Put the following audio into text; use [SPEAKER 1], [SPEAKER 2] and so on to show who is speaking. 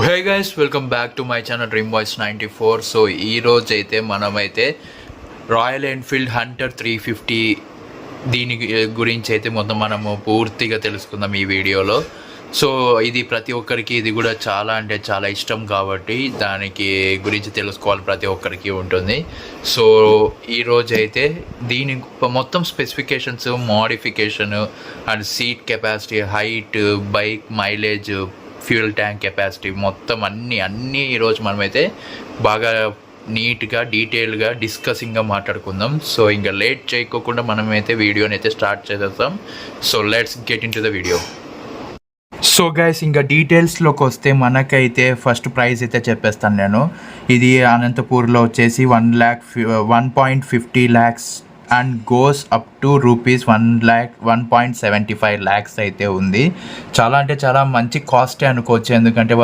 [SPEAKER 1] Hey guys, welcome back to my channel dream voice 94. So ఈ రోజు అయితే మనమైతే రాయల్ ఎన్ఫీల్డ్ హంటర్ 350 దీని గురించి అయితే మొత్తం మనము పూర్తిగా తెలుసుకుందాం ఈ వీడియోలో. సో ఇది ప్రతి ఒక్కరికి ఇది కూడా చాలా అంటే చాలా ఇష్టం కాబట్టి దానికి గురించి తెలుసుకోవాలి ప్రతి ఒక్కరికి ఉంటుంది. సో ఈరోజు అయితే దీని మొత్తం specifications, modification and seat capacity, height, bike mileage, fuel tank capacity మొత్తం అన్నీ ఈరోజు మనమైతే బాగా నీట్గా డీటెయిల్గా డిస్కసింగ్గా మాట్లాడుకుందాం. సో ఇంకా లేట్ చేయకోకుండా మనమైతే వీడియోని అయితే స్టార్ట్ చేసేస్తాం. So let's get in to the video. So guys, ఇంకా డీటెయిల్స్లోకి వస్తే మనకైతే ఫస్ట్ ప్రైస్ అయితే చెప్పేస్తాను నేను. ఇది అనంతపూర్లో వచ్చేసి 1.50 lakhs and goes up to rupees 1.75 lakhs అయితే ఉంది. చాలా అంటే చాలా మంచి కాస్టే అనుకోవచ్చు, ఎందుకంటే